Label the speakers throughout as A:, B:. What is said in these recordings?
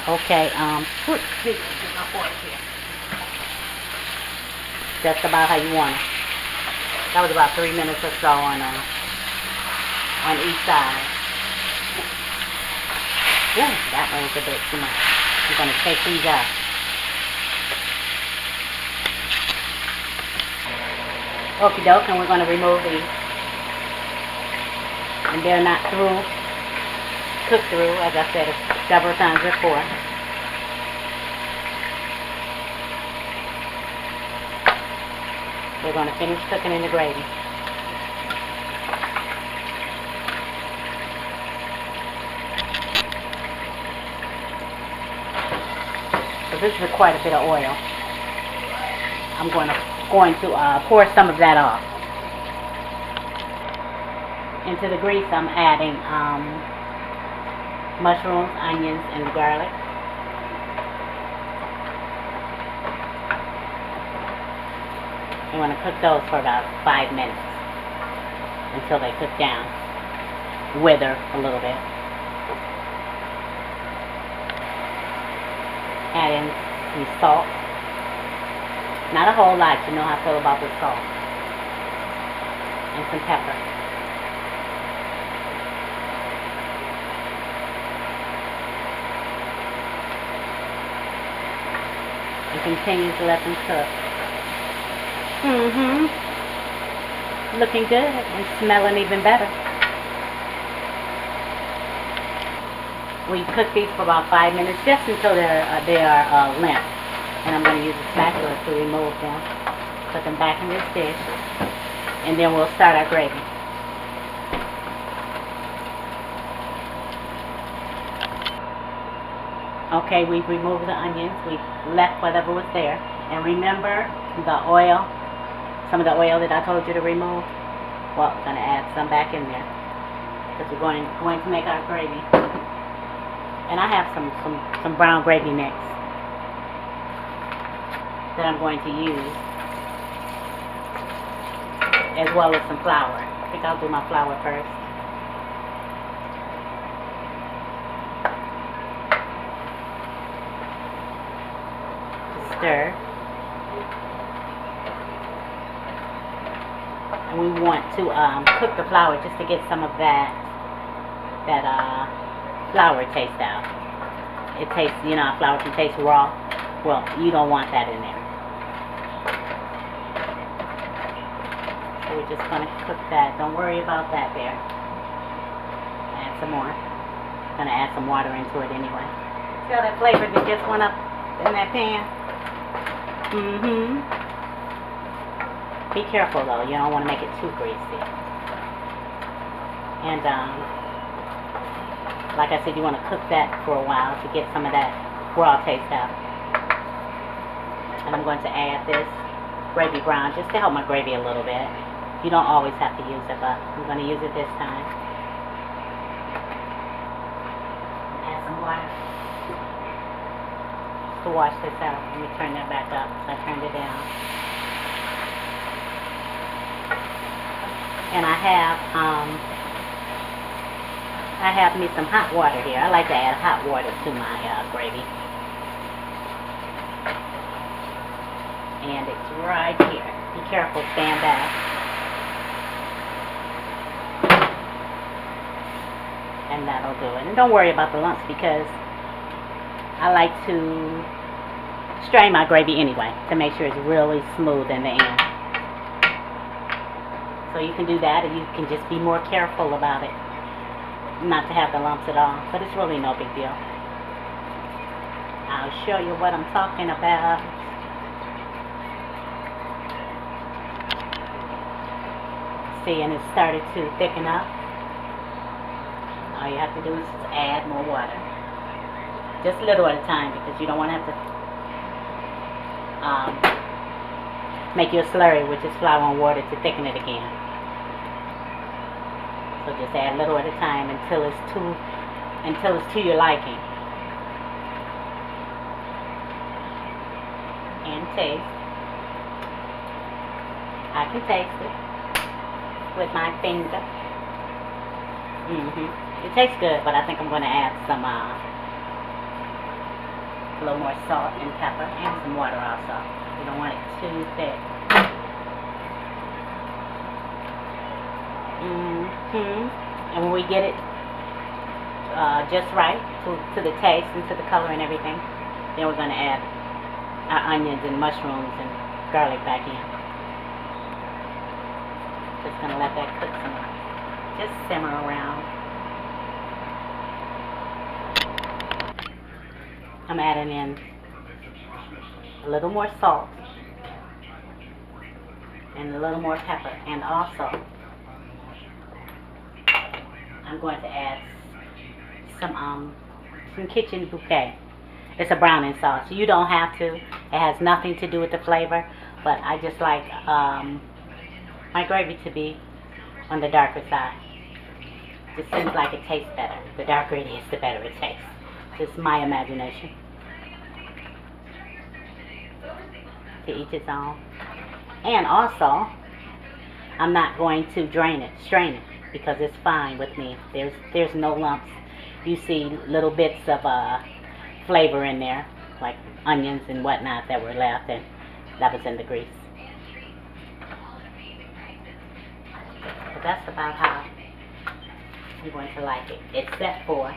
A: Okay, just about how you want it. That was about 3 minutes or so on each side. Ooh, that one was a bit too much. I'm gonna take these out. Okie doke, and we're gonna remove these. And they're not cooked through, as I said several times before. We're going to finish cooking in the gravy. So this is quite a bit of oil. I'm going to pour some of that off. Into the grease I'm adding mushrooms, onions, and garlic. I'm going to cook those for about 5 minutes until they cook down, wither a little bit. Add in some salt. Not a whole lot, you know how I feel about the salt. And some pepper. And continue to let them cook. Looking good and smelling even better. We cook these for about 5 minutes, just until they are limp. And I'm going to use a spatula to remove them. Put them back in this dish. And then we'll start our gravy. Okay, we've removed the onions. We've left whatever was there. And remember the oil, some of the oil that I told you to remove? Well, I'm going to add some back in there, because we're going to make our gravy. And I have some brown gravy mix that I'm going to use, as well as some flour. I think I'll do my flour first. Stir. And we want to cook the flour just to get some of that flour taste out. It tastes, you know, flour can taste raw. Well, you don't want that in there. So we're just going to cook that. Don't worry about that there. Add some more. Going to add some water into it anyway. See how that flavor that just went up in that pan? Be careful though, you don't want to make it too greasy. And like I said, you want to cook that for a while to get some of that raw taste out. And I'm going to add this gravy brown just to help my gravy a little bit. You don't always have to use it, but I'm going to use it this time. Add some water to wash this out. Let me turn that back up. I turned it down. And I have me some hot water here. I like to add hot water to my gravy. And it's right here. Be careful, stand back. And that'll do it. And don't worry about the lumps, because I like to strain my gravy anyway to make sure it's really smooth in the end. So you can do that, and you can just be more careful about it, not to have the lumps at all. But it's really no big deal. I'll show you what I'm talking about. See, and it started to thicken up. All you have to do is just add more water. Just a little at a time, because you don't want to have to make your slurry, which is flour and water, to thicken it again. So just add a little at a time until it's to your liking. And taste. I can taste it with my finger. It tastes good, but I think I'm going to add some a little more salt and pepper and some water also. You don't want it too thick. And when we get it just right to the taste and to the color and everything, then we're going to add our onions and mushrooms and garlic back in. Just going to let that cook some more. Just simmer around. I'm adding in a little more salt and a little more pepper, and also I'm going to add some kitchen bouquet. It's a browning sauce. You don't have to. It has nothing to do with the flavor, but I just like my gravy to be on the darker side. It seems like it tastes better. The darker it is, the better it tastes. It's my imagination. To each its own. And also, I'm not going to strain it, because it's fine with me. There's no lumps. You see little bits of flavor in there, like onions and whatnot that were left, and that was in the grease. But that's about how I'm going to like it, except for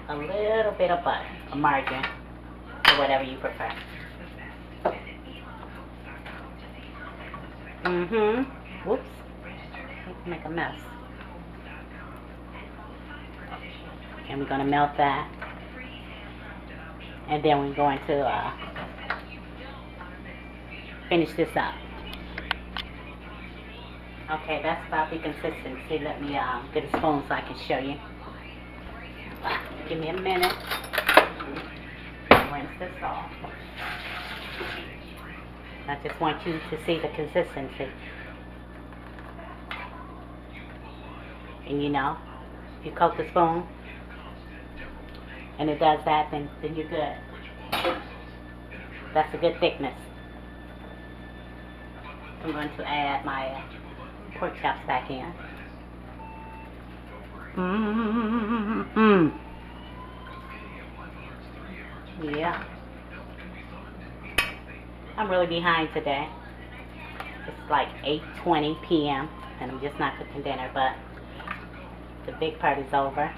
A: a little bit of butter, or margarine, or whatever you prefer. Whoops. Let's make a mess. And we're going to melt that. And then we're going to finish this up. Okay, that's about the consistency. Let me get a spoon so I can show you. Give me a minute. Rinse this off. I just want you to see the consistency. And you know, if you coat the spoon and it does that, then you're good. That's a good thickness. I'm going to add my pork chops back in. Yeah. I'm really behind today. It's like 8:20 p.m. and I'm just not cooking dinner, but the big part is over.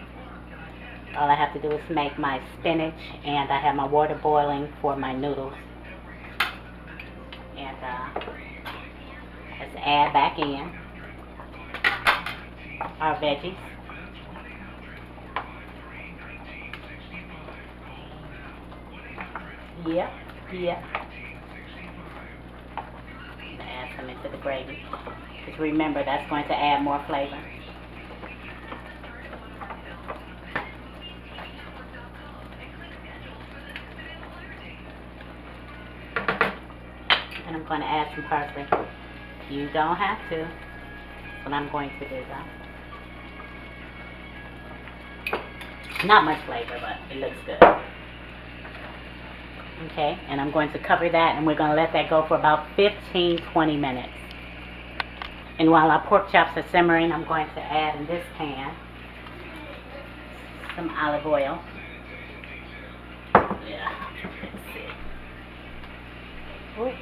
A: All I have to do is make my spinach, and I have my water boiling for my noodles. And let's add back in our veggies. Yep. Add some into the gravy. Just remember, that's going to add more flavor. And I'm going to add some parsley. You don't have to, but I'm going to do that. Not much flavor, but it looks good. Okay, and I'm going to cover that, and we're going to let that go for about 15-20 minutes. And while our pork chops are simmering, I'm going to add in this pan some olive oil. Yeah, let's see. Ooh.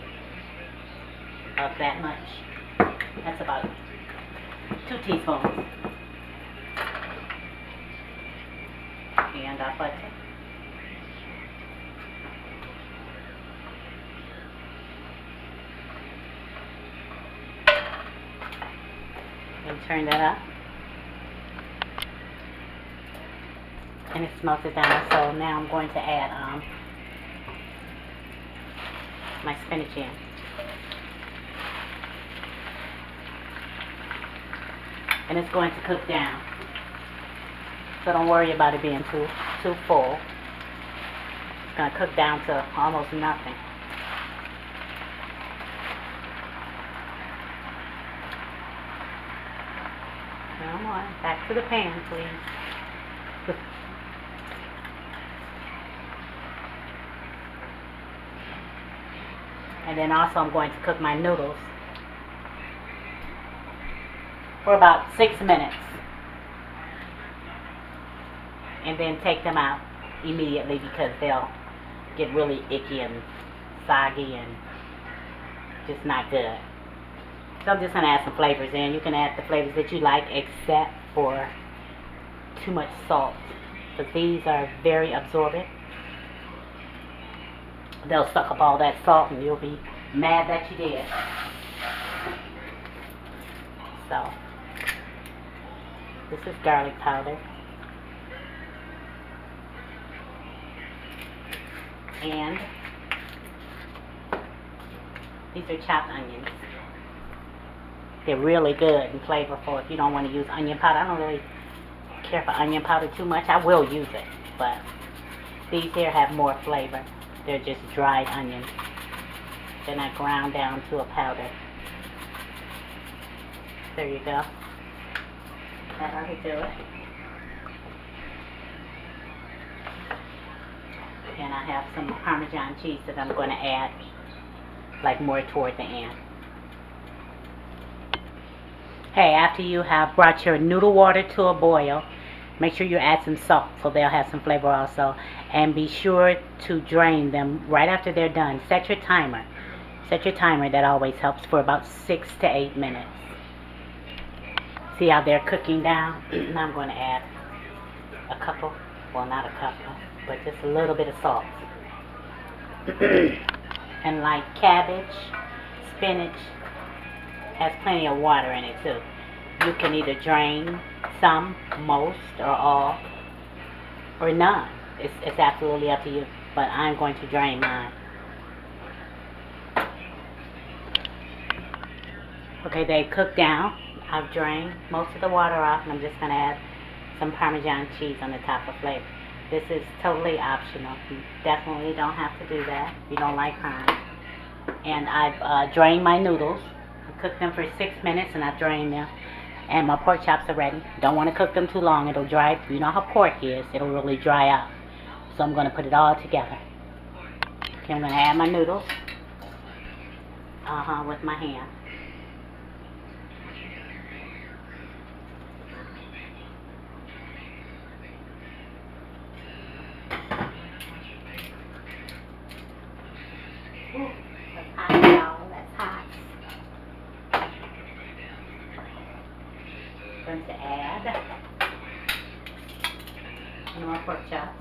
A: About that much. That's about 2 teaspoons. And our butter. And turn that up. And it's melted down. So now I'm going to add my spinach in. And it's going to cook down. So don't worry about it being too full. It's going to cook down to almost nothing. Come on, back to the pan, please. And then also I'm going to cook my noodles for about 6 minutes. and then take them out immediately because they'll get really icky and soggy and just not good. So I'm just going to add some flavors in. You can add the flavors that you like except for too much salt, because these are very absorbent. They'll suck up all that salt and you'll be mad that you did. So this is garlic powder. And these are chopped onions. They're really good and flavorful if you don't want to use onion powder. I don't really care for onion powder too much. I will use it, but these here have more flavor. They're just dried onions. They're not ground down to a powder. There you go. That'll do it. And I have some Parmesan cheese that I'm going to add like more toward the end. Hey, after you have brought your noodle water to a boil, make sure you add some salt so they'll have some flavor also. And be sure to drain them right after they're done. Set your timer. Set your timer. That always helps, for about 6 to 8 minutes. See how they're cooking down? Now I'm going to add a couple, well, not a couple, but just a little bit of salt. And like cabbage, spinach has plenty of water in it too. You can either drain some, most, or all, or none. It's absolutely up to you, but I'm going to drain mine. Okay, they cooked down. I've drained most of the water off, and I'm just going to add some Parmesan cheese on the top for flavor. This is totally optional. You definitely don't have to do that if you don't like Parm. And I've drained my noodles. I cooked them for 6 minutes, and I've drained them. And my pork chops are ready. Don't want to cook them too long. It'll dry. You know how pork is. It'll really dry out. So I'm going to put it all together. Okay, I'm going to add my noodles. With my hand. Ooh, that's hot, y'all. That's hot. I'm going to add more pork chops.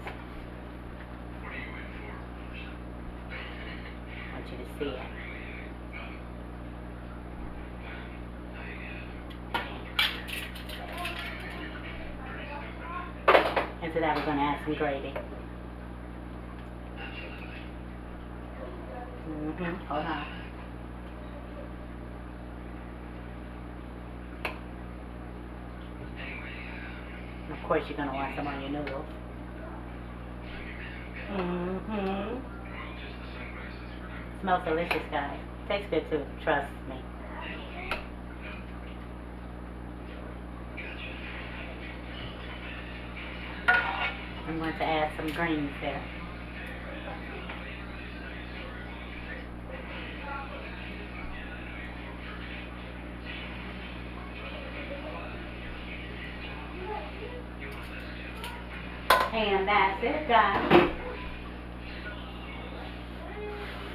A: I want you to see it. And to that we're going to add some gravy. Hold on. And of course you're going to want some on your noodles. Smells delicious, guys. Tastes good too, trust me. I'm going to add some greens there. And that's it, guys.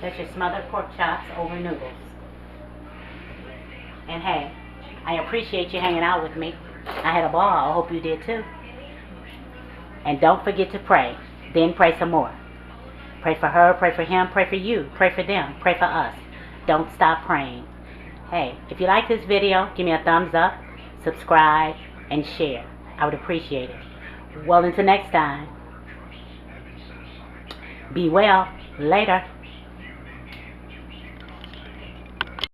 A: That's your smothered pork chops over noodles. And hey, I appreciate you hanging out with me. I had a ball. I hope you did too. And don't forget to pray. Then pray some more. Pray for her, pray for him, pray for you, pray for them, pray for us. Don't stop praying. Hey, if you like this video, give me a thumbs up, subscribe, and share. I would appreciate it. Well, until next time, be well. Later.